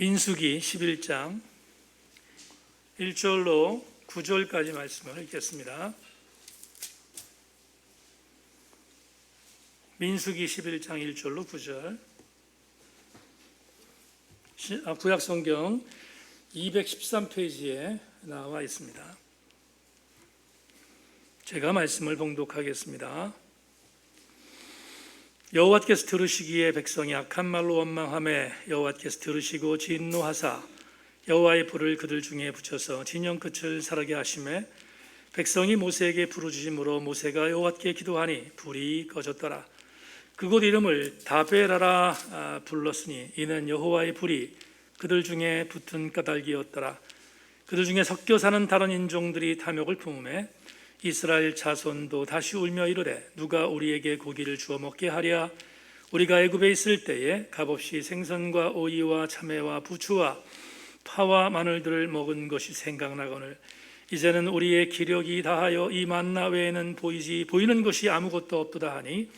민수기 11장 1절로 9절까지 말씀을 읽겠습니다. 민수기 11장 1절로 9절. 구약성경 213페이지에 나와 있습니다. 제가 말씀을 봉독하겠습니다. 여호와께서 들으시기에 백성이 악한 말로 원망하매 여호와께서 들으시고 진노하사 여호와의 불을 그들 중에 붙여서 진영 끝을 사르게 하시매 백성이 모세에게 부르짖음으로 모세가 여호와께 기도하니 불이 꺼졌더라. 그곳 이름을 다베라라 불렀으니 이는 여호와의 불이 그들 중에 붙은 까닭이었더라. 그들 중에 섞여 사는 다른 인종들이 탐욕을 품음에 이스라엘 자손도 다시 울며 이르되 누가 우리에게 고기를 주어 먹게 하랴. 우리가 애굽에 있을 때에 값없이 생선과 오이와 참외와 부추와 파와 마늘들을 먹은 것이 생각나거늘 이제는 우리의 기력이 다하여 이 만나 외에는 보이는 것이 아무것도 없도다 하니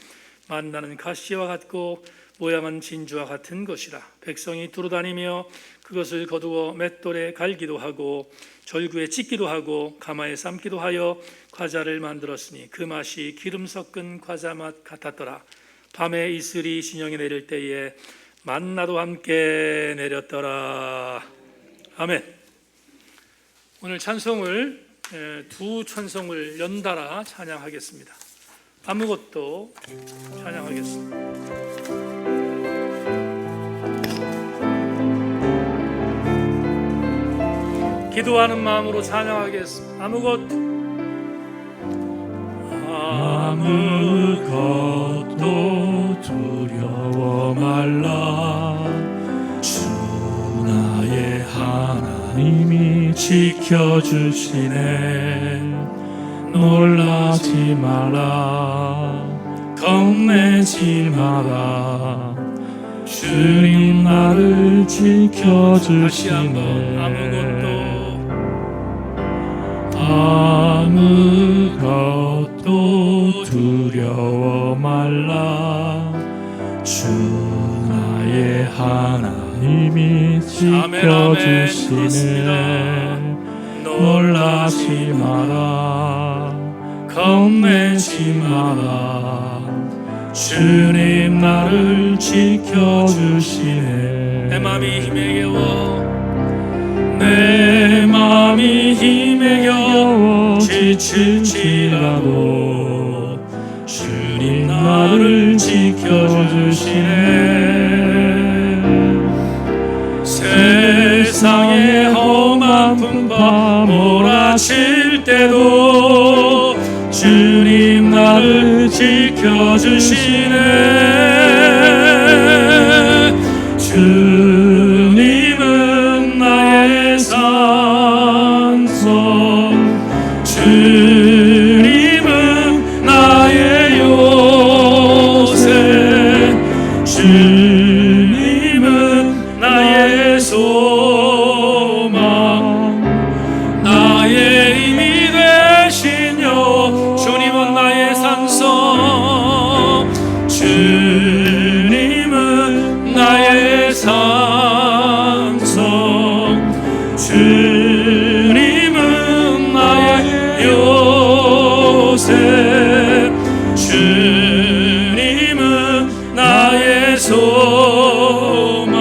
만나는 가시와 같고 모양은 진주와 같은 것이라. 백성이 두루다니며 그것을 거두어 맷돌에 갈기도 하고 절구에 찢기도 하고 가마에 삶기도 하여 과자를 만들었으니 그 맛이 기름 섞은 과자 맛 같았더라. 밤에 이슬이 진영에 내릴 때에 만나도 함께 내렸더라. 아멘. 오늘 찬송을 두 찬송을 연달아 찬양하겠습니다. 아무것도 찬양하겠습니다. 기도하는 마음으로 찬양하겠습니다. 아무것도 두려워 말라. 주 나의 하나님이 지켜주시네. 놀라지 마라. 겁내지 마라. 주님 나를 지켜주시네. 아무것도 두려워 말라. 주 나의 하나님이 지켜주시네. 놀라지 마라. 겁내지 마라. 주님 나를 지켜주시네. 내 맘이 힘에 겨워 내 맘이 힘에 겨워 지칠지라도 주님 나를 지켜주시네. 세상의 험한 풍파 몰아칠 때도 주님 나를 지켜주시네. 주님은 나의 산성, 주님은 나의 요새, 주님은 나의 소망, 나의 힘이 되시며 주님은 나의 산성, 주님은 나의 산성, 주님은 나의 요새, 주님은 나의 소망,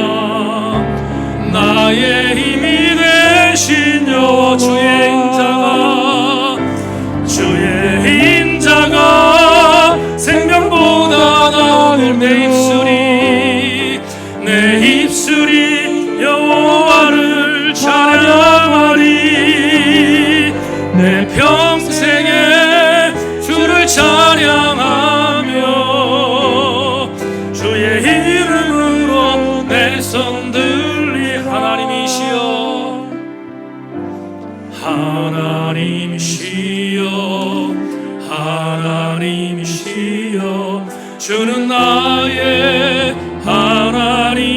나의 힘이 되시며 주의 인자가 생명보다 나을 내 입술이 여호와를 찬양하리. 내 평생에 주를 찬양하며 주의 이름으로 내 손 들리. 하나님이시여 주는 나의 하나님이시로다.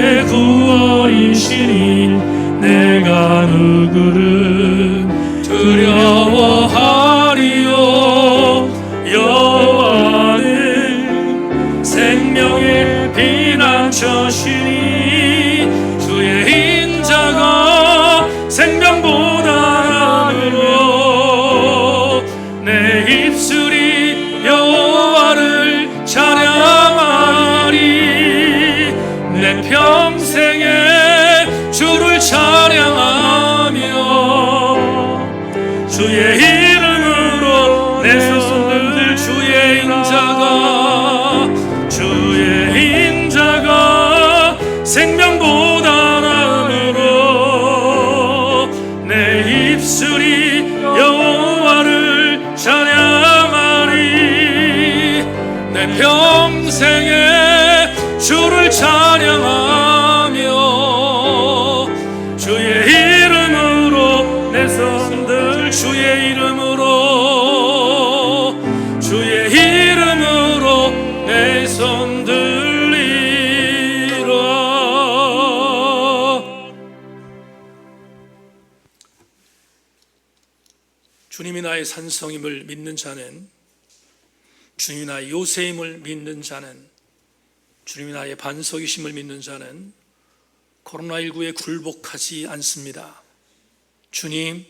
내 구원이시니 내가 누구를 두려워하리요. 여호와는 생명의 피난처시니 주의 인자가 생명보다 나으로 내 입술이 여호와를 찬양하리. 내 평생에 주를 찬양하며 주의 이름으로 내 손들 주의 인자가 생명보다 나으로 내 입술이 여호와를 찬양하리. 내 평생에 주를 찬양하며 주의 이름으로 내 손들 주의 이름으로 내 손 들리라. 주님이 나의 산성임을 믿는 자는, 주님이 나의 요새임을 믿는 자는, 주님이 나의 반석이심을 믿는 자는 코로나19에 굴복하지 않습니다. 주님,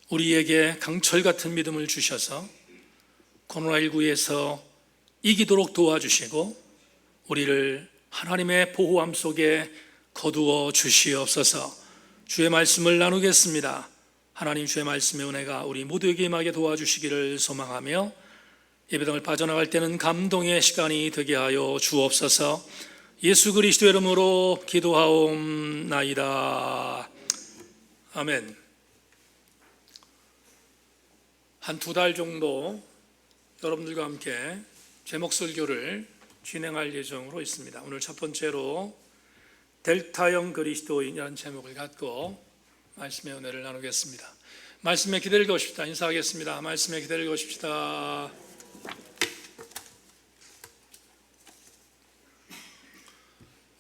우리에게 강철 같은 믿음을 주셔서 코로나19에서 이기도록 도와주시고 우리를 하나님의 보호함 속에 거두어 주시옵소서. 주의 말씀을 나누겠습니다. 하나님, 주의 말씀의 은혜가 우리 모두에게 임하게 도와주시기를 소망하며 예배당을 빠져나갈 때는 감동의 시간이 되게 하여 주옵소서. 예수 그리스도 이름으로 기도하옵나이다. 아멘. 한 2달 정도 여러분들과 함께 제목 설교를 진행할 예정으로 있습니다. 오늘 첫 번째로 델타형 그리스도인이라는 제목을 갖고 말씀의 은혜를 나누겠습니다. 말씀에 기대를 거십시다. 인사하겠습니다. 말씀에 기대를 거십시다.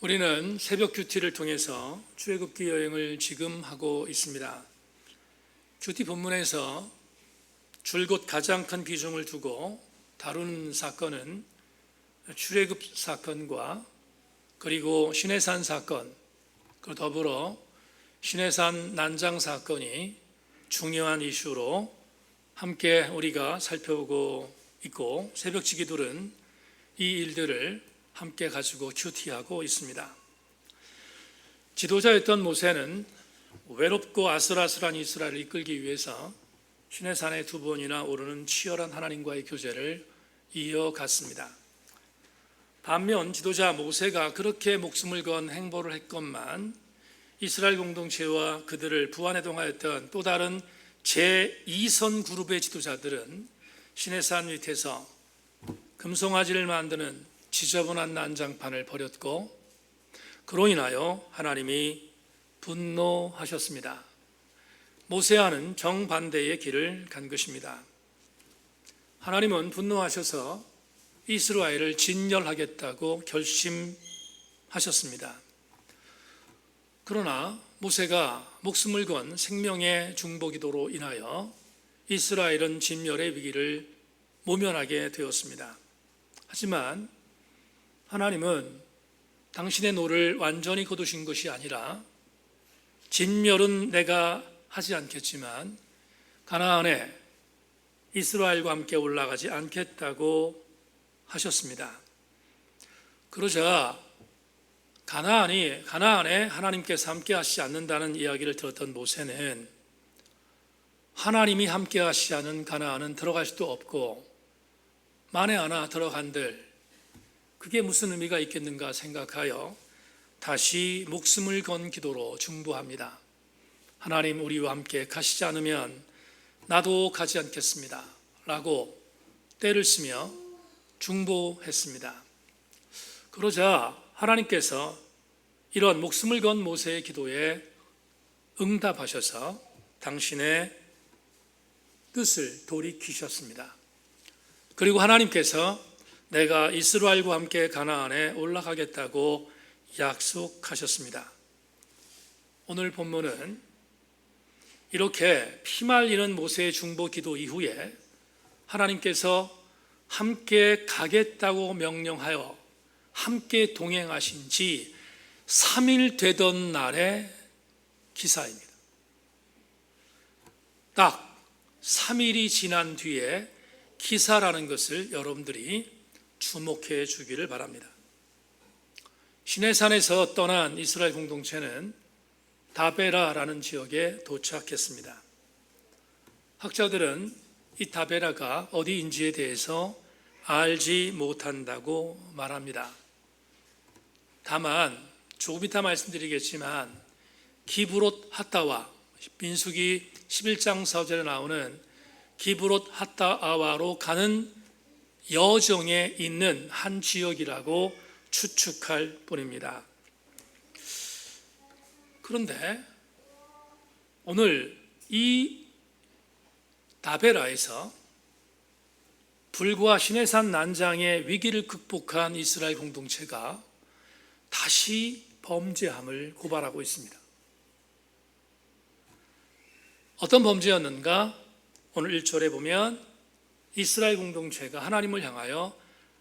우리는 새벽 큐티를 통해서 출애굽기 여행을 지금 하고 있습니다. 큐티 본문에서 줄곧 가장 큰 비중을 두고 다룬 사건은 출애굽 사건과 그리고 시내산 사건, 그리고 더불어 시내산 난장 사건이 중요한 이슈로 함께 우리가 살펴보고 있고, 새벽 지기들은 이 일들을 함께 가지고 큐티하고 있습니다. 지도자였던 모세는 외롭고 아슬아슬한 이스라엘을 이끌기 위해서 시내산에 2번이나 오르는 치열한 하나님과의 교제를 이어갔습니다. 반면 지도자 모세가 그렇게 목숨을 건 행보를 했건만 이스라엘 공동체와 그들을 부안해동하였던 또 다른 제2선 그룹의 지도자들은 시내산 밑에서 금송아지를 만드는 지저분한 난장판을 버렸고, 그로 인하여 하나님이 분노하셨습니다. 모세와는 정반대의 길을 간 것입니다. 하나님은 분노하셔서 이스라엘을 진멸하겠다고 결심하셨습니다. 그러나 모세가 목숨을 건 생명의 중보기도로 인하여 이스라엘은 진멸의 위기를 모면하게 되었습니다. 하지만 하나님은 당신의 노를 완전히 거두신 것이 아니라, 진멸은 내가 하지 않겠지만 가나안에 이스라엘과 함께 올라가지 않겠다고 하셨습니다. 그러자 가나안에 하나님께서 함께 하시지 않는다는 이야기를 들었던 모세는 하나님이 함께 하시지 않은 가나안은 들어갈 수도 없고, 만에 하나 들어간들 그게 무슨 의미가 있겠는가 생각하여 다시 목숨을 건 기도로 중보합니다. 하나님, 우리와 함께 가시지 않으면 나도 가지 않겠습니다 라고 때를 쓰며 중보했습니다. 그러자 하나님께서 이런 목숨을 건 모세의 기도에 응답하셔서 당신의 뜻을 돌이키셨습니다. 그리고 하나님께서 내가 이스라엘과 함께 가나안에 올라가겠다고 약속하셨습니다. 오늘 본문은 이렇게 피말리는 모세의 중보 기도 이후에 하나님께서 함께 가겠다고 명령하여 함께 동행하신 지 3일 되던 날의 기사입니다. 딱 3일이 지난 뒤에 기사라는 것을 여러분들이 주목해 주기를 바랍니다. 시내산에서 떠난 이스라엘 공동체는 다베라라는 지역에 도착했습니다. 학자들은 이 다베라가 어디인지에 대해서 알지 못한다고 말합니다. 다만 조금 이따 말씀드리겠지만 기브롯 핫다와 민수기 11장 4절에 나오는 기브롯 핫다아와로 가는 여정에 있는 한 지역이라고 추측할 뿐입니다. 그런데 오늘 이 다베라에서 불과 시내산 난장의 위기를 극복한 이스라엘 공동체가 다시 범죄함을 고발하고 있습니다. 어떤 범죄였는가? 오늘 1절에 보면 이스라엘 공동체가 하나님을 향하여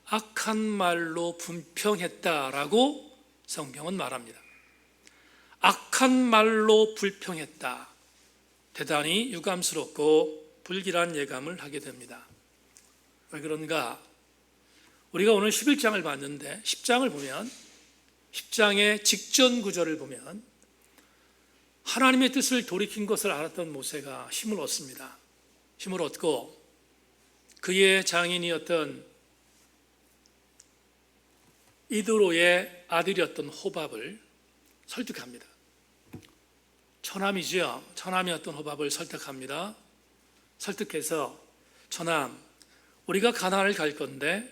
악한 말로 불평했다라고 성경은 말합니다. 악한 말로 불평했다. 대단히 유감스럽고 불길한 예감을 하게 됩니다. 왜 그런가? 우리가 오늘 11장을 봤는데 10장을 보면 10장의 직전 구절을 보면 하나님의 뜻을 돌이킨 것을 알았던 모세가 힘을 얻습니다. 힘을 얻고 그의 장인이었던 이드로의 아들이었던 호밥을 설득합니다. 처남이지요. 처남이었던 호밥을 설득합니다. 설득해서 처남, 우리가 가나안을 갈 건데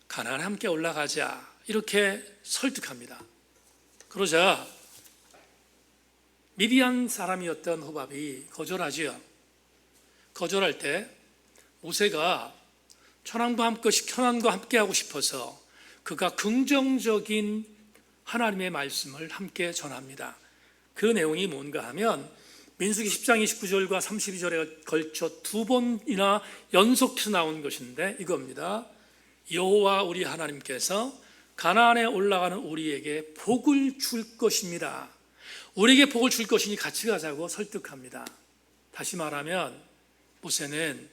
가나안에 함께 올라가자 이렇게 설득합니다. 그러자 미디안 사람이었던 호밥이 거절하지요. 거절할 때 모세가 처남과 함께 하고 싶어서 그가 긍정적인 하나님의 말씀을 함께 전합니다. 그 내용이 뭔가 하면 민수기 10장 29절과 32절에 걸쳐 두 번이나 연속해서 나온 것인데 이겁니다. 여호와 우리 하나님께서 가나안에 올라가는 우리에게 복을 줄 것입니다. 우리에게 복을 줄 것이니 같이 가자고 설득합니다. 다시 말하면 모세는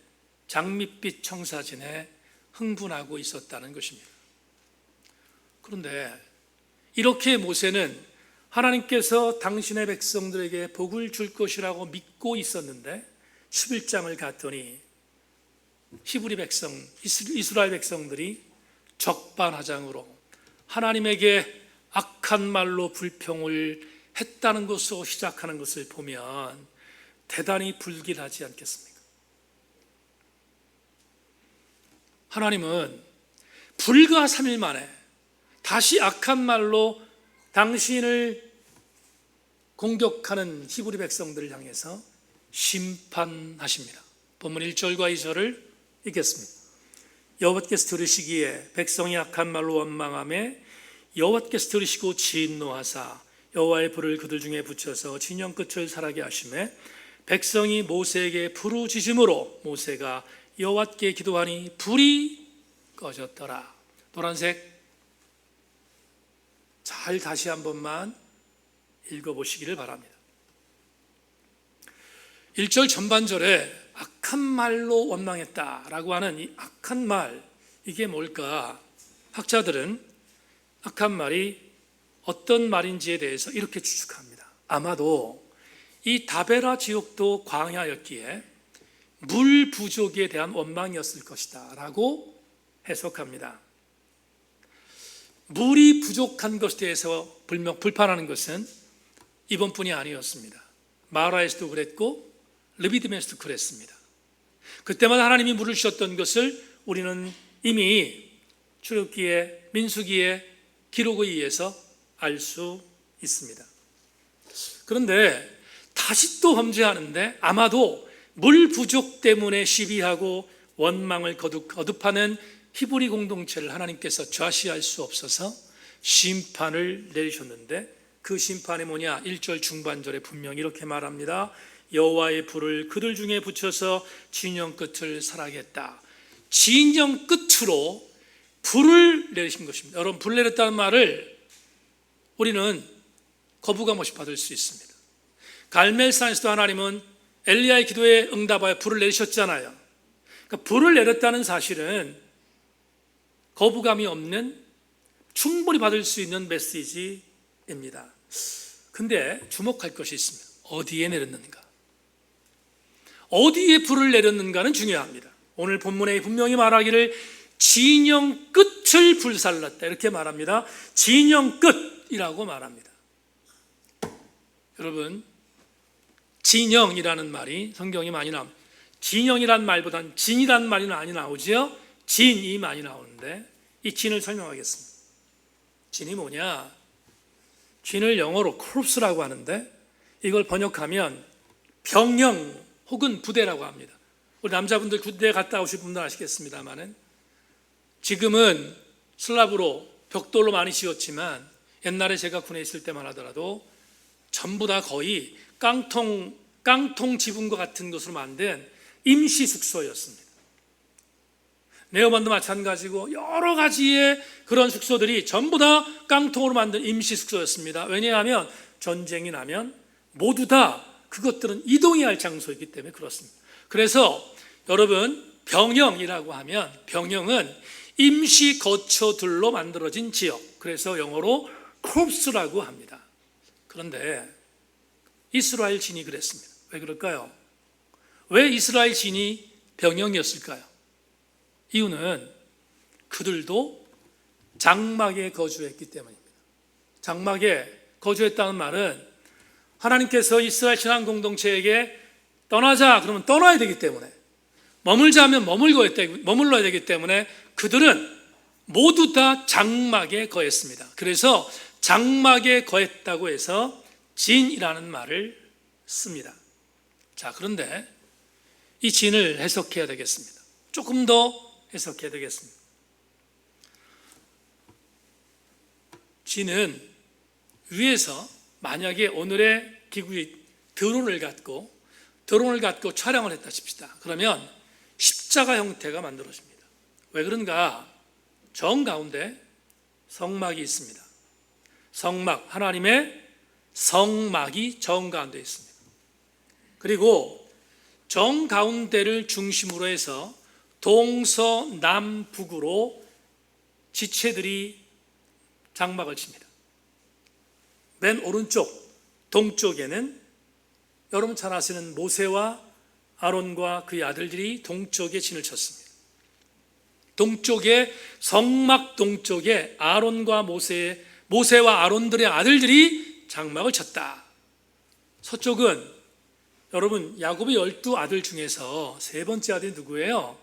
장밋빛 청사진에 흥분하고 있었다는 것입니다. 그런데 이렇게 모세는 하나님께서 당신의 백성들에게 복을 줄 것이라고 믿고 있었는데 11장을 갔더니 히브리 백성, 이스라엘 백성들이 적반하장으로 하나님에게 악한 말로 불평을 했다는 것으로 시작하는 것을 보면 대단히 불길하지 않겠습니까? 하나님은 불과 3일 만에 다시 악한 말로 당신을 공격하는 히브리 백성들을 향해서 심판하십니다. 본문 1절과 2절을 읽겠습니다. 여호와께서 들으시기에 백성이 악한 말로 원망하매 여호와께서 들으시고 진노하사 여호와의 불을 그들 중에 붙여서 진영 끝을 살아게 하시매 백성이 모세에게 부르짖음으로 모세가 여호와께 기도하니 불이 꺼졌더라. 노란색 잘 다시 한 번만 읽어보시기를 바랍니다. 1절 전반절에 악한 말로 원망했다라고 하는 이 악한 말, 이게 뭘까? 학자들은 악한 말이 어떤 말인지에 대해서 이렇게 추측합니다. 아마도 이 다베라 지역도 광야였기에 물 부족에 대한 원망이었을 것이다 라고 해석합니다. 물이 부족한 것에 대해서 불판하는 것은 이번뿐이 아니었습니다. 마라에서도 그랬고 르비딤에서도 그랬습니다. 그때마다 하나님이 물을 주셨던 것을 우리는 이미 출애굽기에 민수기의 기록에 의해서 알 수 있습니다. 그런데 다시 또 범죄하는데 아마도 물 부족 때문에 시비하고 원망을 거듭하는 히브리 공동체를 하나님께서 좌시할 수 없어서 심판을 내리셨는데 그 심판이 뭐냐? 1절 중반절에 분명히 이렇게 말합니다. 여호와의 불을 그들 중에 붙여서 진영 끝을 살아겠다. 진영 끝으로 불을 내리신 것입니다. 여러분, 불 내렸다는 말을 우리는 거부감 없이 받을 수 있습니다. 갈멜산에서도 하나님은 엘리야의 기도에 응답하여 불을 내리셨잖아요. 그러니까 불을 내렸다는 사실은 거부감이 없는, 충분히 받을 수 있는 메시지입니다. 근데 주목할 것이 있습니다. 어디에 내렸는가? 어디에 불을 내렸는가는 중요합니다. 오늘 본문에 분명히 말하기를 진영 끝을 불살랐다 이렇게 말합니다. 진영 끝이라고 말합니다. 여러분, 진영이라는 말이 성경이 많이 나옵니다. 진영이란 말보다는 진이란 말이 많이 나오죠. 진이 많이 나오는데 이 진을 설명하겠습니다. 진이 뭐냐? 진을 영어로 corpse라고 하는데 이걸 번역하면 병영 혹은 부대라고 합니다. 우리 남자분들 군대 갔다 오실 분들 아시겠습니다만은 지금은 슬랍으로 벽돌로 많이 지었지만 옛날에 제가 군에 있을 때만 하더라도 전부 다 거의 깡통 지붕과 같은 것으로 만든 임시 숙소였습니다. 네오만도 마찬가지고 여러 가지의 그런 숙소들이 전부 다 깡통으로 만든 임시 숙소였습니다. 왜냐하면 전쟁이 나면 모두 다 그것들은 이동해야 할 장소이기 때문에 그렇습니다. 그래서 여러분, 병영이라고 하면 병영은 임시 거처들로 만들어진 지역, 그래서 영어로 corpse라고 합니다. 그런데 이스라엘 진이 그랬습니다. 왜 그럴까요? 왜 이스라엘 진이 병영이었을까요? 이유는 그들도 장막에 거주했기 때문입니다. 장막에 거주했다는 말은 하나님께서 이스라엘 신앙 공동체에게 떠나자 그러면 떠나야 되기 때문에, 머물자 하면 머물러야 되기 때문에 그들은 모두 다 장막에 거했습니다. 그래서 장막에 거했다고 해서 진이라는 말을 씁니다. 자, 그런데 이 진을 해석해야 되겠습니다. 조금 더 해석해야 되겠습니다. 진은 위에서 만약에 오늘의 기구이 드론을 갖고 촬영을 했다 칩시다. 그러면 십자가 형태가 만들어집니다. 왜 그런가? 정 가운데 성막이 있습니다. 성막, 하나님의 성막이 정 가운데 있습니다. 그리고 정 가운데를 중심으로 해서 동서남북으로 지체들이 장막을 칩니다. 맨 오른쪽 동쪽에는 여러분 잘 아시는 모세와 아론과 그의 아들들이 동쪽에 진을 쳤습니다. 동쪽에, 성막 동쪽에 아론과 모세와 아론들의 아들들이 장막을 쳤다. 서쪽은 여러분 야곱의 12아들 중에서 세 번째 아들이 누구예요?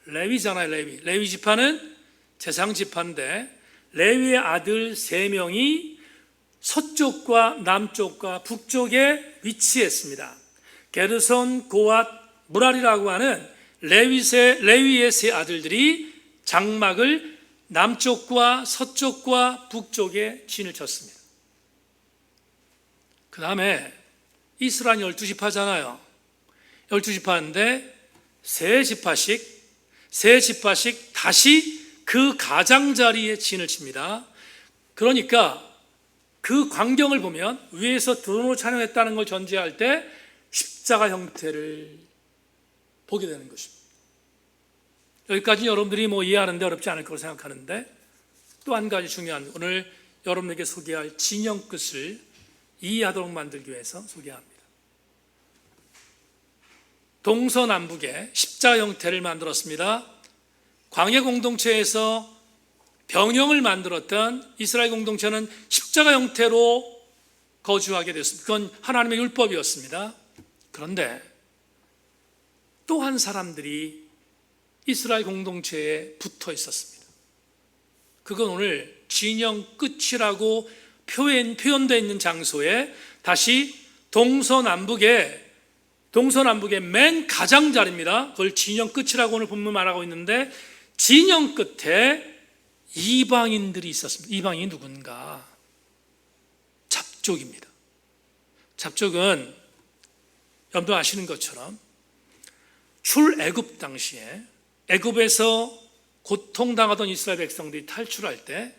레위잖아요. 레위 지파는 제상 지파인데 레위의 아들 3명이 서쪽과 남쪽과 북쪽에 위치했습니다. 게르손, 고앗, 무랄이라고 하는 레위의 3 아들들이 장막을 남쪽과 서쪽과 북쪽에 진을 쳤습니다. 그 다음에 이스라엘 12지파잖아요. 12지파인데 세 지파씩 다시 그 가장자리에 진을 칩니다. 그러니까 그 광경을 보면 위에서 드론으로 촬영했다는 걸 전제할 때 십자가 형태를 보게 되는 것입니다. 여기까지 여러분들이 이해하는데 어렵지 않을 거라고 생각하는데, 또 한 가지 중요한, 오늘 여러분에게 소개할 진영 끝을 이해하도록 만들기 위해서 소개합니다. 동서남북에 십자가 형태를 만들었습니다. 광야 공동체에서 병영을 만들었던 이스라엘 공동체는 십자가 형태로 거주하게 됐습니다. 그건 하나님의 율법이었습니다. 그런데 또한 사람들이 이스라엘 공동체에 붙어 있었습니다. 그건 오늘 진영 끝이라고 표현되어 있는 장소에 다시 동서남북의 맨 가장자리입니다. 그걸 진영 끝이라고 오늘 본문 말하고 있는데, 진영 끝에 이방인들이 있었습니다. 이방인이 누군가? 잡족입니다. 잡족은 여러분도 아시는 것처럼 출애굽 당시에 애굽에서 고통당하던 이스라엘 백성들이 탈출할 때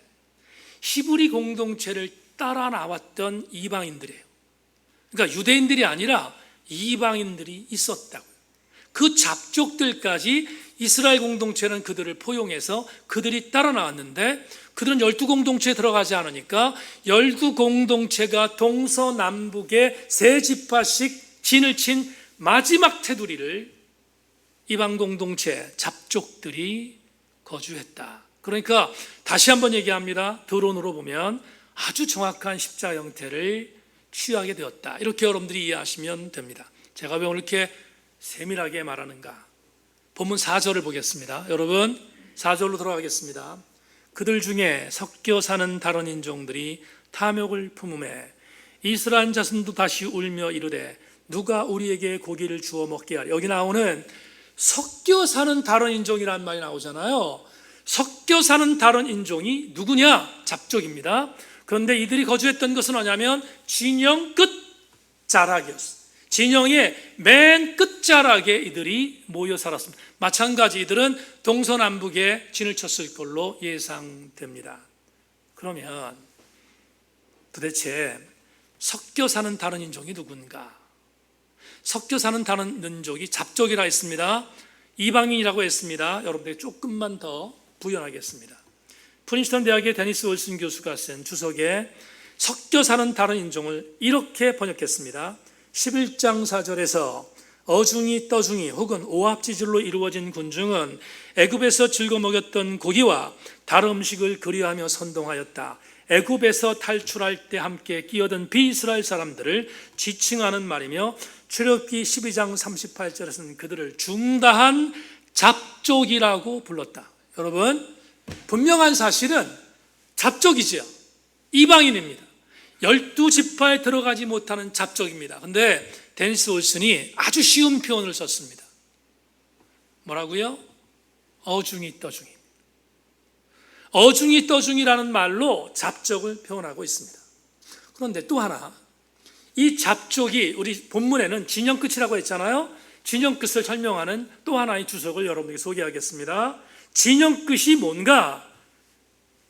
히브리 공동체를 따라 나왔던 이방인들이에요. 그러니까 유대인들이 아니라 이방인들이 있었다고요. 그 잡족들까지 이스라엘 공동체는 그들을 포용해서 그들이 따라 나왔는데, 그들은 12공동체에 들어가지 않으니까 12공동체가 동서남북에 세 지파씩 진을 친 마지막 테두리를 이방 공동체 잡족들이 거주했다. 그러니까 다시 한번 얘기합니다. 드론으로 보면 아주 정확한 십자가 형태를 취하게 되었다. 이렇게 여러분들이 이해하시면 됩니다. 제가 왜 오늘 이렇게 세밀하게 말하는가? 본문 4절을 보겠습니다. 여러분 4절로 들어가겠습니다. 그들 중에 섞여 사는 다른 인종들이 탐욕을 품음에 이스라엘 자손도 다시 울며 이르되 누가 우리에게 고기를 주어 먹게 하리. 여기 나오는 섞여 사는 다른 인종이라는 말이 나오잖아요. 섞여 사는 다른 인종이 누구냐? 잡족입니다. 그런데 이들이 거주했던 것은 뭐냐면 진영 끝자락이었어요. 진영의 맨 끝자락에 이들이 모여 살았습니다. 마찬가지 이들은 동서남북에 진을 쳤을 걸로 예상됩니다. 그러면 도대체 섞여 사는 다른 인종이 누군가? 섞여 사는 다른 민족이 잡족이라 했습니다. 이방인이라고 했습니다. 여러분들에게 조금만 더 부연하겠습니다. 프린스턴 대학의 데니스 월슨 교수가 쓴 주석에 섞여 사는 다른 인종을 이렇게 번역했습니다. 11장 4절에서 어중이 떠중이 혹은 오합지졸로 이루어진 군중은 애굽에서 즐겨 먹였던 고기와 다른 음식을 그리하며 선동하였다. 애굽에서 탈출할 때 함께 끼어든 비이스라엘 사람들을 지칭하는 말이며, 출애굽기 12장 38절에서는 그들을 중다한 잡족이라고 불렀다. 여러분, 분명한 사실은 잡족이죠. 이방인입니다. 12지파에 들어가지 못하는 잡족입니다. 그런데 데니스 올슨이 아주 쉬운 표현을 썼습니다. 뭐라고요? 어중이 떠중이. 어중이 떠중이라는 말로 잡족을 표현하고 있습니다. 그런데 또 하나, 이 잡족이 우리 본문에는 진영 끝이라고 했잖아요. 진영 끝을 설명하는 또 하나의 주석을 여러분에게 소개하겠습니다. 진영 끝이 뭔가?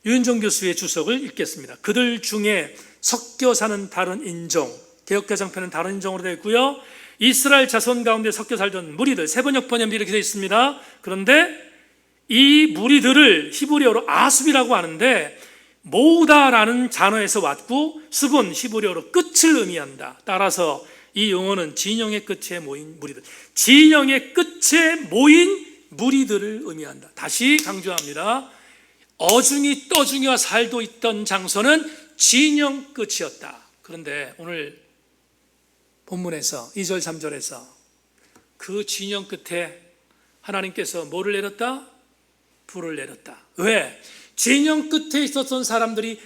유현종 교수의 주석을 읽겠습니다. 그들 중에 섞여 사는 다른 인종, 개역개정편은 다른 인종으로 되어 있고요. 이스라엘 자손 가운데 섞여 살던 무리들, 세번역 번역이 이렇게 되어 있습니다. 그런데 이 무리들을 히브리어로 아습이라고 하는데, 모으다라는 단어에서 왔고 습은 히브리어로 끝을 의미한다. 따라서 이 용어는 진영의 끝에 모인 무리들, 진영의 끝에 모인 무리들을 의미한다. 다시 강조합니다. 어중이 떠중이와 살도 있던 장소는 진영 끝이었다. 그런데 오늘 본문에서 2절 3절에서 그 진영 끝에 하나님께서 뭐를 내렸다? 불을 내렸다. 왜? 진영 끝에 있었던 사람들이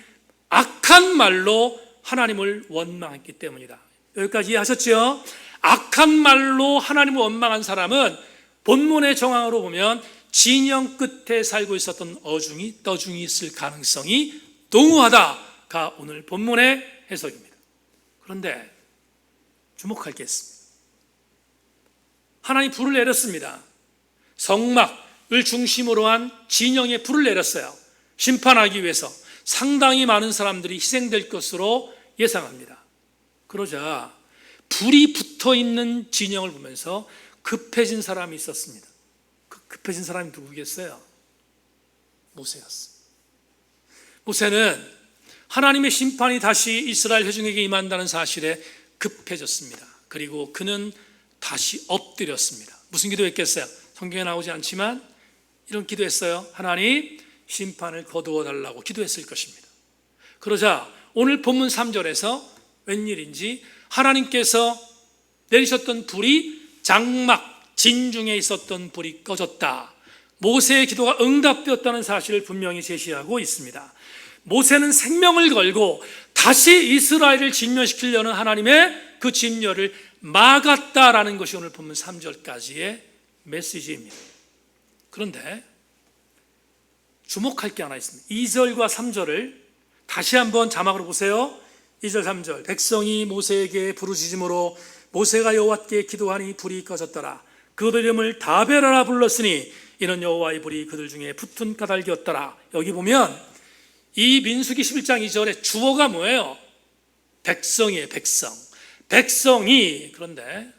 악한 말로 하나님을 원망했기 때문이다. 여기까지 이해하셨죠? 악한 말로 하나님을 원망한 사람은 본문의 정황으로 보면 진영 끝에 살고 있었던 어중이 떠중이 있을 가능성이 농후하다가 오늘 본문의 해석입니다. 그런데 주목할 게 있습니다. 하나님 불을 내렸습니다. 성막을 중심으로 한 진영에 불을 내렸어요. 심판하기 위해서 상당히 많은 사람들이 희생될 것으로 예상합니다. 그러자 불이 붙어있는 진영을 보면서 급해진 사람이 있었습니다. 그 급해진 사람이 누구겠어요? 모세였어요. 모세는 하나님의 심판이 다시 이스라엘 회중에게 임한다는 사실에 급해졌습니다. 그리고 그는 다시 엎드렸습니다. 무슨 기도했겠어요? 성경에 나오지 않지만 이런 기도했어요. 하나님, 심판을 거두어 달라고 기도했을 것입니다. 그러자 오늘 본문 3절에서 웬일인지 하나님께서 내리셨던 불이 장막 진중에 있었던 불이 꺼졌다. 모세의 기도가 응답되었다는 사실을 분명히 제시하고 있습니다. 모세는 생명을 걸고 다시 이스라엘을 진멸시키려는 하나님의 그 진멸을 막았다라는 것이 오늘 본문 3절까지의 메시지입니다. 그런데 주목할 게 하나 있습니다. 2절과 3절을 다시 한번 자막으로 보세요. 2절 3절. 백성이 모세에게 부르짖음으로 모세가 여호와께 기도하니 불이 꺼졌더라. 그들 이름을 다베라라 불렀으니 이는 여호와의 불이 그들 중에 붙은 까닭이었더라. 여기 보면 이 민수기 11장 2절의 주어가 뭐예요? 백성이에요. 백성. 백성이, 그런데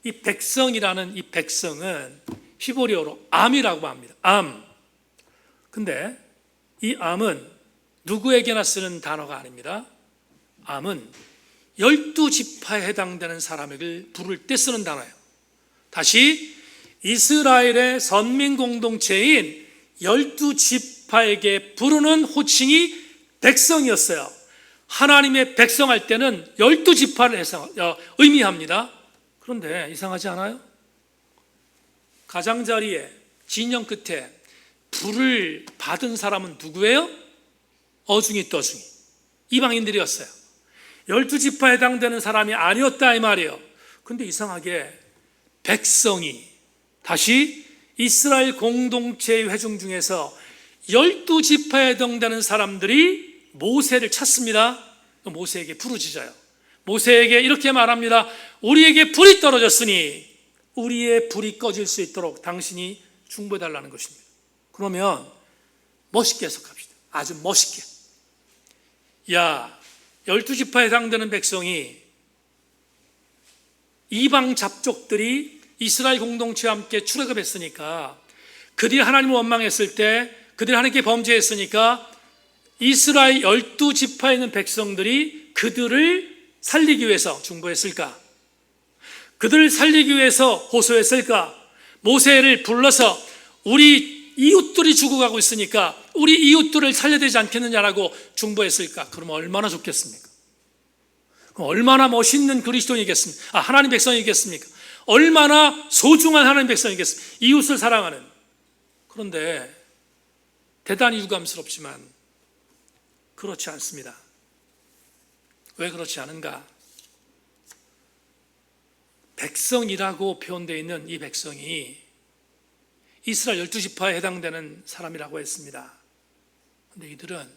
이 백성이라는 이 백성은 히브리어로 암이라고 합니다. 암. 근데 이 암은 누구에게나 쓰는 단어가 아닙니다. 암은 12지파에 해당되는 사람을 부를 때 쓰는 단어예요. 다시 이스라엘의 선민 공동체인 12지파에게 부르는 호칭이 백성이었어요. 하나님의 백성할 때는 12지파를 의미합니다. 그런데 이상하지 않아요? 가장자리에 진영 끝에 불을 받은 사람은 누구예요? 어중이 떠중이 이방인들이었어요. 12지파에 해당되는 사람이 아니었다 이 말이에요. 근데 이상하게 백성이, 다시 이스라엘 공동체의 회중 중에서 12지파에 해당되는 사람들이 모세를 찾습니다. 모세에게 부르짖어요. 모세에게 이렇게 말합니다. 우리에게 불이 떨어졌으니 우리의 불이 꺼질 수 있도록 당신이 중보해달라는 것입니다. 그러면 멋있게 해석합시다. 아주 멋있게. 야, 12지파에 해당되는 백성이, 이방 잡족들이 이스라엘 공동체와 함께 출애굽했으니까, 그들이 하나님을 원망했을 때 그들이 하나님께 범죄했으니까 이스라엘 12지파에 있는 백성들이 그들을 살리기 위해서 중보했을까? 그들을 살리기 위해서 호소했을까? 모세를 불러서 우리 이웃들이 죽어가고 있으니까 우리 이웃들을 살려야 되지 않겠느냐라고 중보했을까? 그러면 얼마나 좋겠습니까? 그럼 얼마나 멋있는 그리스도인이겠습니까? 하나님 백성이겠습니까? 얼마나 소중한 하나님 백성이겠습니까? 이웃을 사랑하는. 그런데 대단히 유감스럽지만 그렇지 않습니다. 왜 그렇지 않은가? 백성이라고 표현되어 있는 이 백성이 이스라엘 12지파에 해당되는 사람이라고 했습니다. 그런데 이들은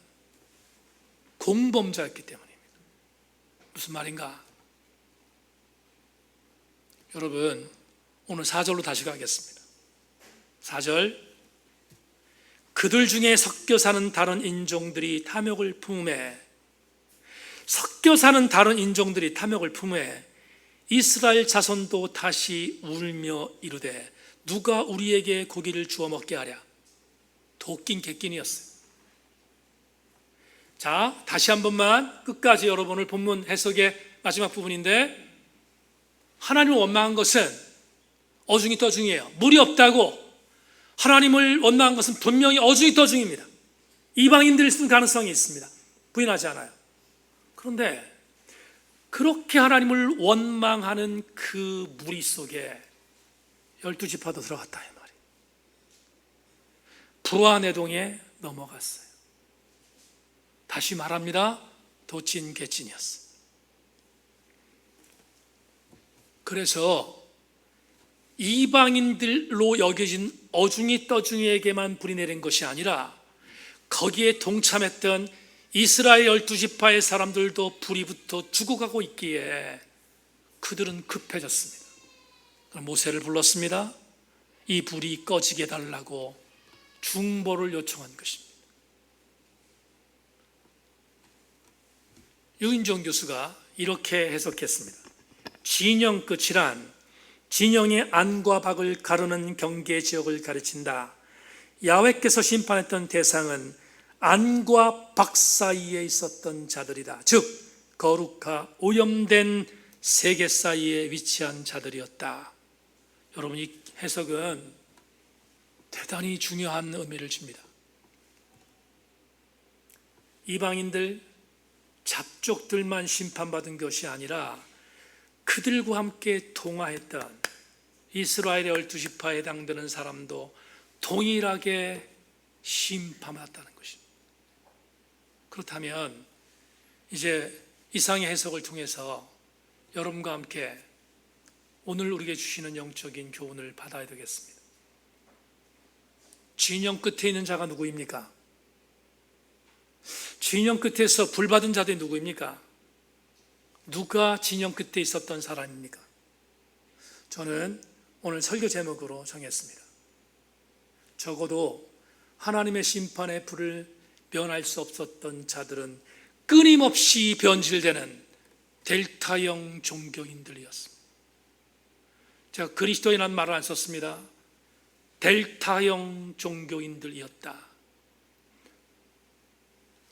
공범자였기 때문입니다. 무슨 말인가? 여러분, 오늘 4절로 다시 가겠습니다. 4절. 그들 중에 섞여 사는 다른 인종들이 탐욕을 품에, 섞여 사는 다른 인종들이 탐욕을 품에 이스라엘 자손도 다시 울며 이르되 누가 우리에게 고기를 주워 먹게 하랴. 도낀 객긴이었어요. 자, 다시 한 번만 끝까지 여러분을 본문 해석의 마지막 부분인데, 하나님을 원망한 것은 어중이 떠중이에요. 물이 없다고 하나님을 원망한 것은 분명히 어중이 떠중입니다. 이방인들일 수 있는 가능성이 있습니다. 부인하지 않아요. 그런데 그렇게 하나님을 원망하는 그 무리 속에 12지파도 들어갔다 이 말이에요. 불화 내동에 넘어갔어요. 다시 말합니다. 도찐 개찐이었어요. 그래서 이방인들로 여겨진 어중이 떠중이에게만 불이 내린 것이 아니라 거기에 동참했던 이스라엘 12지파의 사람들도 불이 붙어 죽어가고 있기에 그들은 급해졌습니다. 모세를 불렀습니다. 이 불이 꺼지게 해달라고 중보를 요청한 것입니다. 유인종 교수가 이렇게 해석했습니다. 진영 끝이란 진영의 안과 박을 가르는 경계 지역을 가르친다. 야훼께서 심판했던 대상은 안과 박 사이에 있었던 자들이다. 즉 거룩하 오염된 세계 사이에 위치한 자들이었다. 여러분, 이 해석은 대단히 중요한 의미를 줍니다. 이방인들, 잡족들만 심판받은 것이 아니라 그들과 함께 동화했던 이스라엘의 12지파에 해당되는 사람도 동일하게 심판받았다는 것입니다. 그렇다면 이제 이상의 해석을 통해서 여러분과 함께 오늘 우리에게 주시는 영적인 교훈을 받아야 되겠습니다. 진영 끝에 있는 자가 누구입니까? 진영 끝에서 불 받은 자들이 누구입니까? 누가 진영 끝에 있었던 사람입니까? 저는 오늘 설교 제목으로 정했습니다. 적어도 하나님의 심판의 불을 면할 수 없었던 자들은 끊임없이 변질되는 델타형 종교인들이었습니다. 제가 그리스도인이라는 말을 안 썼습니다. 델타형 종교인들이었다.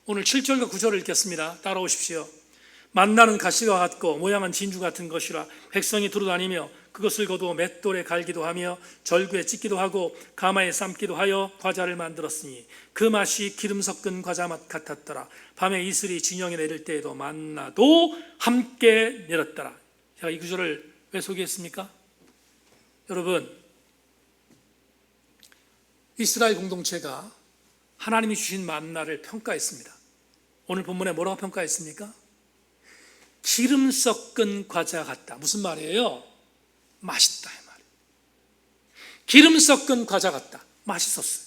오늘 7절과 9절을 읽겠습니다. 따라오십시오. 만나는 가시와 같고 모양은 진주 같은 것이라 백성이 두루다니며 그것을 거두어 맷돌에 갈기도 하며 절구에 찢기도 하고 가마에 삶기도 하여 과자를 만들었으니 그 맛이 기름 섞은 과자 맛 같았더라. 밤에 이슬이 진영에 내릴 때에도 만나도 함께 내렸더라. 제가 이 구절을 왜 소개했습니까? 여러분, 이스라엘 공동체가 하나님이 주신 만나를 평가했습니다. 오늘 본문에 뭐라고 평가했습니까? 기름 섞은 과자 같다. 무슨 말이에요? 맛있다 이 말이에요. 기름 섞은 과자 같다. 맛있었어요.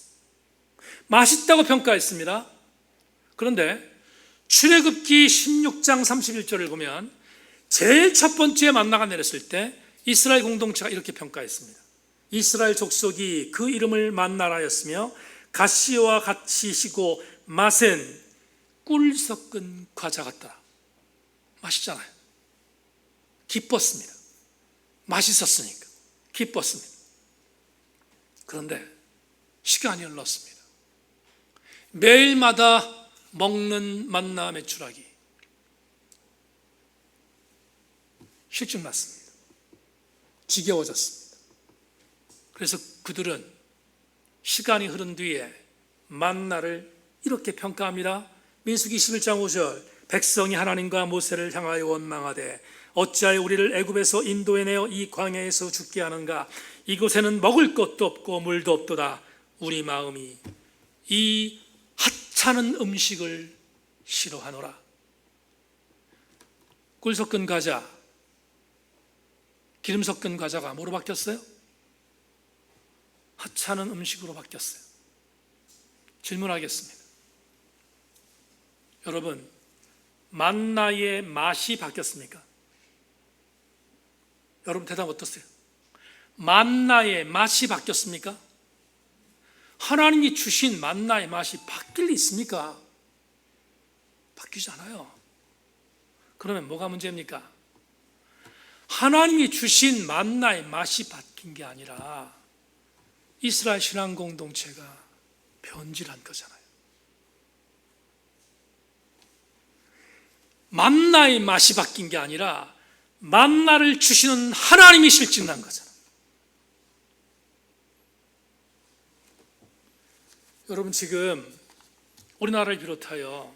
맛있다고 평가했습니다. 그런데 출애굽기 16장 31절을 보면 제일 첫 번째 만나가 내렸을 때 이스라엘 공동체가 이렇게 평가했습니다. 이스라엘 족속이 그 이름을 만나라였으며 가시와 같이 시고 맛은 꿀 섞은 과자 같더라. 맛있잖아요. 기뻤습니다. 맛있었으니까 기뻤습니다. 그런데 시간이 흘렀습니다. 매일마다 먹는 만나 메추라기 실증났습니다. 지겨워졌습니다. 그래서 그들은 시간이 흐른 뒤에 만나를 이렇게 평가합니다. 민수기 21장 5절 백성이 하나님과 모세를 향하여 원망하되 어찌하여 우리를 애굽에서 인도해 내어 이 광야에서 죽게 하는가. 이곳에는 먹을 것도 없고 물도 없도다. 우리 마음이 이 하찮은 음식을 싫어하노라. 꿀 섞은 과자, 기름 섞은 과자가 뭐로 바뀌었어요? 하찮은 음식으로 바뀌었어요. 질문하겠습니다. 여러분, 만나의 맛이 바뀌었습니까? 여러분 대답 어떠세요? 만나의 맛이 바뀌었습니까? 하나님이 주신 만나의 맛이 바뀔 리 있습니까? 바뀌지 않아요. 그러면 뭐가 문제입니까? 하나님이 주신 만나의 맛이 바뀐 게 아니라 이스라엘 신앙 공동체가 변질한 거잖아요. 만나의 맛이 바뀐 게 아니라 만나를 주시는 하나님이 실증난 거잖아요. 여러분, 지금 우리나라를 비롯하여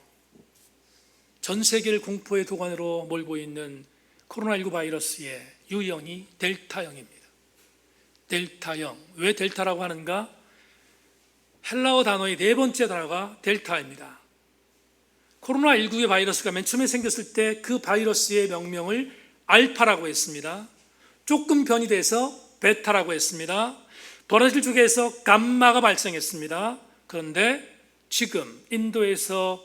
전 세계를 공포의 도가니로 몰고 있는 코로나19 바이러스의 유형이 델타형입니다. 델타형. 왜 델타라고 하는가? 헬라어 단어의 네 번째 단어가 델타입니다. 코로나19의 바이러스가 맨 처음에 생겼을 때 그 바이러스의 명명을 알파라고 했습니다. 조금 변이 돼서 베타라고 했습니다. 브라질 쪽에서 감마가 발생했습니다. 그런데 지금 인도에서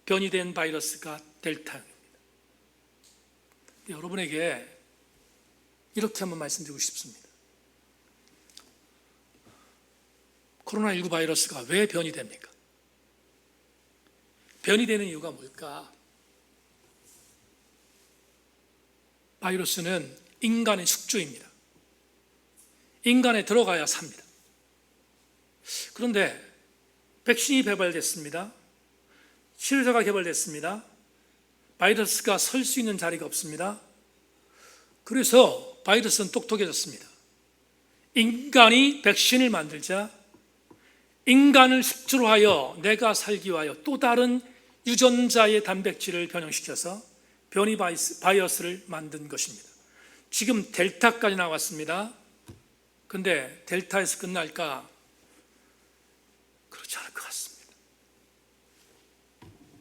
변이된 바이러스가 델타입니다. 여러분에게 이렇게 한번 말씀드리고 싶습니다. 코로나19 바이러스가 왜 변이됩니까? 변이되는 이유가 뭘까? 바이러스는 인간의 숙주입니다. 인간에 들어가야 삽니다. 그런데 백신이 개발됐습니다. 치료제가 개발됐습니다. 바이러스가 설 수 있는 자리가 없습니다. 그래서 바이러스는 똑똑해졌습니다. 인간이 백신을 만들자 인간을 숙주로 하여 내가 살기 위하여 또 다른 유전자의 단백질을 변형시켜서 변이 바이러스를 만든 것입니다. 지금 델타까지 나왔습니다. 근데 델타에서 끝날까? 그렇지 않을 것 같습니다.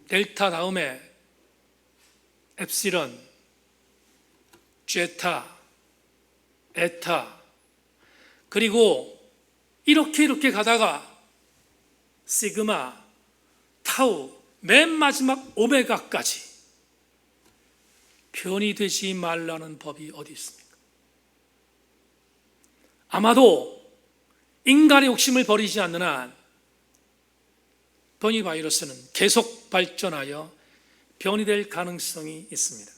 델타 다음에 엡실론, 제타, 에타, 그리고 이렇게 가다가 시그마, 타우, 맨 마지막 오메가까지 변이 되지 말라는 법이 어디 있습니까? 아마도 인간의 욕심을 버리지 않는 한 변이 바이러스는 계속 발전하여 변이 될 가능성이 있습니다.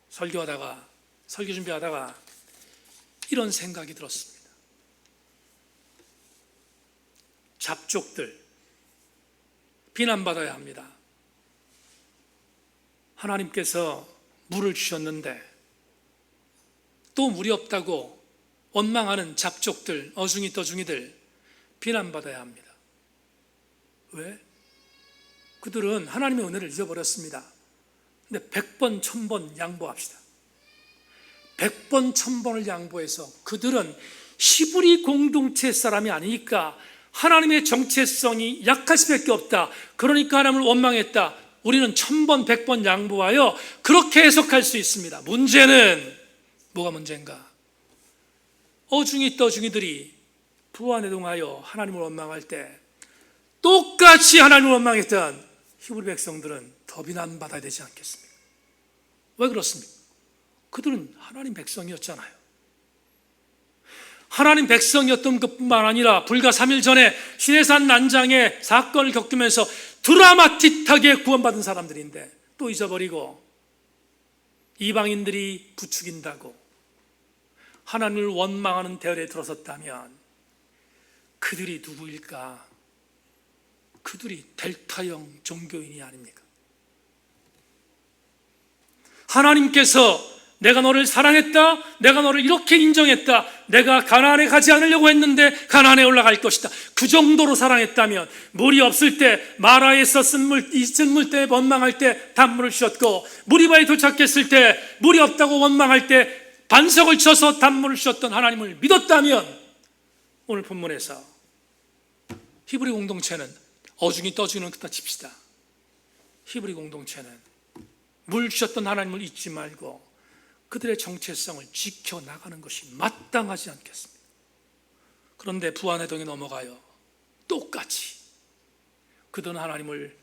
설교 준비하다가 이런 생각이 들었습니다. 잡족들 비난받아야 합니다. 하나님께서 물을 주셨는데 또 물이 없다고 원망하는 잡족들, 어중이 떠중이들 비난받아야 합니다. 왜? 그들은 하나님의 은혜를 잊어버렸습니다. 근데 100번, 1000번 양보합시다. 100번, 1000번을 양보해서 그들은 히브리 공동체 사람이 아니니까 하나님의 정체성이 약할 수밖에 없다. 그러니까 하나님을 원망했다. 우리는 1000번, 100번 양보하여 그렇게 해석할 수 있습니다. 문제는 뭐가 문제인가? 어중이 떠중이들이 부안해동하여 하나님을 원망할 때 똑같이 하나님을 원망했던 히브리 백성들은 더 비난받아야 되지 않겠습니까? 왜 그렇습니까? 그들은 하나님 백성이었잖아요. 하나님 백성이었던 것뿐만 아니라 불과 3일 전에 시내산 난장의 사건을 겪으면서 드라마틱하게 구원받은 사람들인데 또 잊어버리고 이방인들이 부추긴다고 하나님을 원망하는 대열에 들어섰다면 그들이 누구일까? 그들이 델타형 종교인이 아닙니까? 하나님께서 내가 너를 사랑했다, 내가 너를 이렇게 인정했다, 내가 가나안에 가지 않으려고 했는데 가나안에 올라갈 것이다, 그 정도로 사랑했다면 물이 없을 때 마라에서 있은 물 때문에 원망할 때 단물을 주셨고 무리바에 도착했을 때 물이 없다고 원망할 때 반석을 쳐서 단물을 주셨던 하나님을 믿었다면 오늘 본문에서 히브리 공동체는 어중이 떠주는 그다 칩시다. 히브리 공동체는 물 주셨던 하나님을 잊지 말고 그들의 정체성을 지켜나가는 것이 마땅하지 않겠습니까? 그런데 부안해동에 넘어가요. 똑같이 그들은 하나님을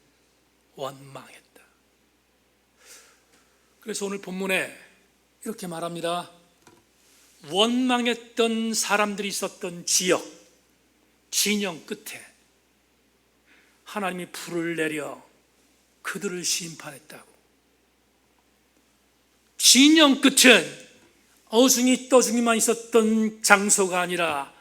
원망했다. 그래서 오늘 본문에 이렇게 말합니다. 원망했던 사람들이 있었던 지역, 진영 끝에 하나님이 불을 내려 그들을 심판했다고. 진영 끝은 어중이 떠중이만 있었던 장소가 아니라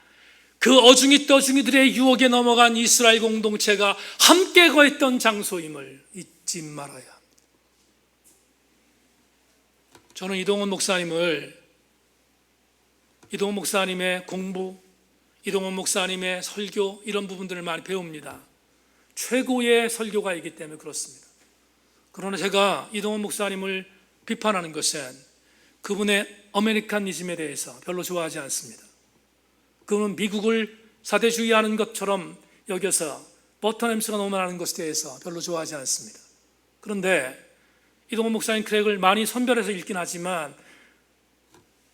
그 어중이 떠중이들의 유혹에 넘어간 이스라엘 공동체가 함께 거했던 장소임을 잊지 말아야 합니다. 저는 이동원 목사님의 공부, 이동원 목사님의 설교 이런 부분들을 많이 배웁니다. 최고의 설교가이기 때문에 그렇습니다. 그러나 제가 이동원 목사님을 비판하는 것은 그분의 아메리카니즘에 대해서 별로 좋아하지 않습니다. 그분은 미국을 사대주의하는 것처럼 여겨서 버터 냄새가 너무 나는 것에 대해서 별로 좋아하지 않습니다. 그런데 이동원 목사님 책을 많이 선별해서 읽긴 하지만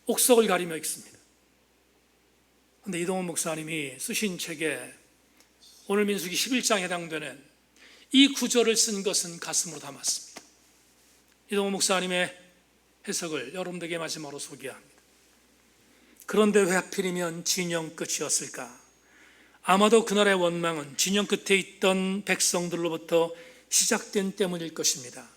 옥석을 가리며 읽습니다. 그런데 이동원 목사님이 쓰신 책에 오늘 민수기 11장에 해당되는 이 구절을 쓴 것은 가슴으로 담았습니다. 이동원 목사님의 해석을 여러분들에게 마지막으로 소개합니다. 그런데 왜 하필이면 진영 끝이었을까? 아마도 그날의 원망은 진영 끝에 있던 백성들로부터 시작된 때문일 것입니다.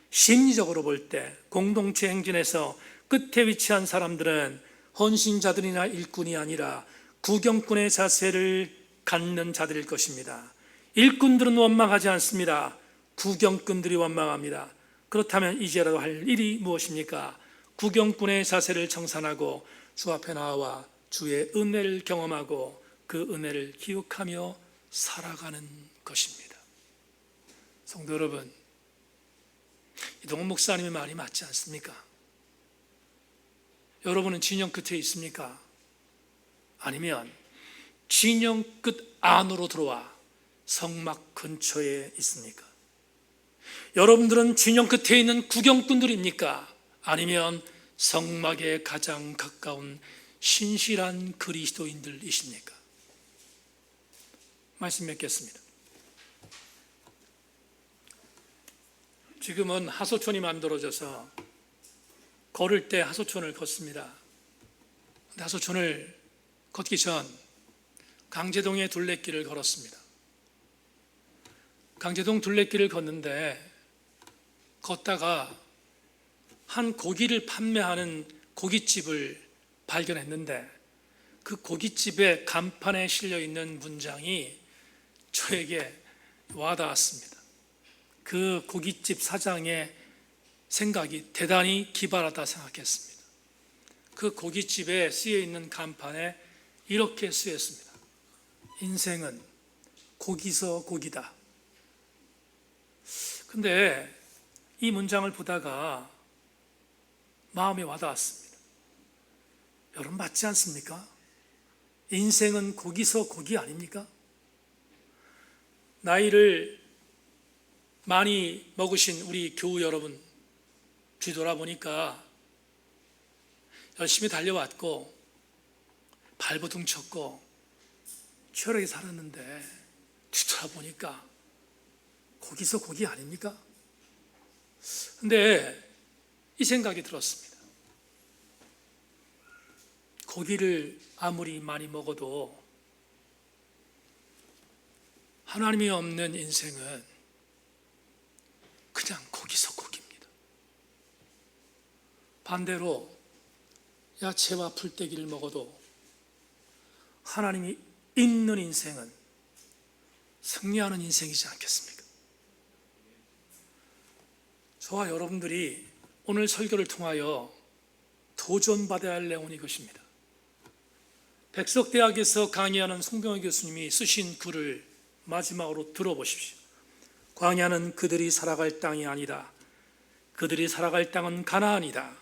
심리적으로 볼 때 공동체 행진에서 끝에 위치한 사람들은 헌신자들이나 일꾼이 아니라 구경꾼의 자세를 갖는 자들일 것입니다. 일꾼들은 원망하지 않습니다. 구경꾼들이 원망합니다. 그렇다면 이제라도 할 일이 무엇입니까? 구경꾼의 자세를 청산하고 주 앞에 나와 주의 은혜를 경험하고 그 은혜를 기억하며 살아가는 것입니다. 성도 여러분, 이동원 목사님의 말이 맞지 않습니까? 여러분은 진영 끝에 있습니까? 아니면 진영 끝 안으로 들어와 성막 근처에 있습니까? 여러분들은 진영 끝에 있는 구경꾼들입니까? 아니면 성막에 가장 가까운 신실한 그리스도인들이십니까? 말씀 맺겠습니다. 지금은 하소촌이 만들어져서 걸을 때 하소촌을 걷습니다. 근데 하소촌을 걷기 전 강제동의 둘레길을 걸었습니다. 강제동 둘레길을 걷는데 걷다가 한 고기를 판매하는 고깃집을 발견했는데 그 고깃집의 간판에 실려 있는 문장이 저에게 와닿았습니다. 그 고깃집 사장의 생각이 대단히 기발하다 생각했습니다. 그 고깃집에 쓰여 있는 간판에 이렇게 쓰여 있습니다. 인생은 고기서 고기다. 근데 이 문장을 보다가 마음에 와닿았습니다. 여러분 맞지 않습니까? 인생은 고기서 고기 아닙니까? 나이를 많이 먹으신 우리 교우 여러분 뒤돌아보니까 열심히 달려왔고 발버둥 쳤고 치열하게 살았는데 뒤돌아보니까 고기서 고기 아닙니까? 근데 이 생각이 들었습니다. 고기를 아무리 많이 먹어도 하나님이 없는 인생은 그냥 고기서 고기입니다. 반대로 야채와 풀떼기를 먹어도 하나님이 있는 인생은 승리하는 인생이지 않겠습니까? 저와 여러분들이 오늘 설교를 통하여 도전받아야 할 내용은 이것입니다. 백석대학에서 강의하는 송병호 교수님이 쓰신 글을 마지막으로 들어보십시오. 광야는 그들이 살아갈 땅이 아니다. 그들이 살아갈 땅은 가나안이다.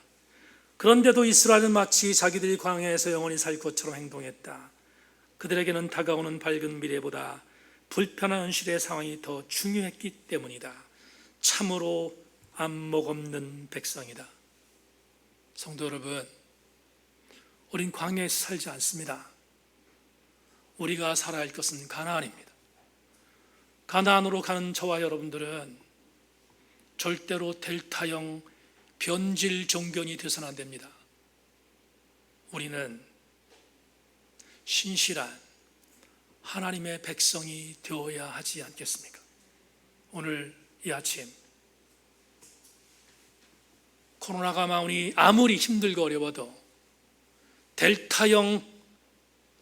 그런데도 이스라엘은 마치 자기들이 광야에서 영원히 살 것처럼 행동했다. 그들에게는 다가오는 밝은 미래보다 불편한 현실의 상황이 더 중요했기 때문이다. 참으로 안목 없는 백성이다. 성도 여러분, 우린 광야에서 살지 않습니다. 우리가 살아야 할 것은 가나안입니다. 가나안으로 가는 저와 여러분들은 절대로 델타형 변질 종교인이 되어서는 안 됩니다. 우리는 신실한 하나님의 백성이 되어야 하지 않겠습니까? 오늘 이 아침 코로나가 아무리 힘들고 어려워도 델타형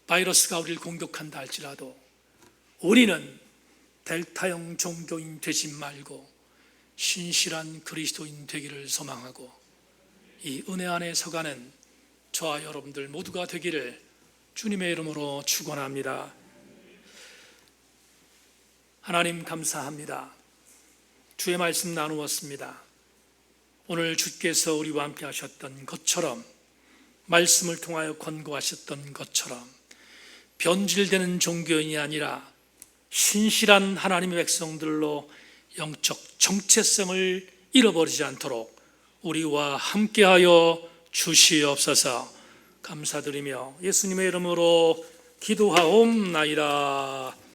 바이러스가 우리를 공격한다 할지라도 우리는 델타형 종교인 되지 말고 신실한 그리스도인 되기를 소망하고 이 은혜 안에 서가는 저와 여러분들 모두가 되기를 주님의 이름으로 축원합니다. 하나님 감사합니다. 주의 말씀 나누었습니다. 오늘 주께서 우리와 함께 하셨던 것처럼 말씀을 통하여 권고하셨던 것처럼 변질되는 종교인이 아니라 신실한 하나님의 백성들로 영적 정체성을 잃어버리지 않도록 우리와 함께하여 주시옵소서. 감사드리며 예수님의 이름으로 기도하옵나이다.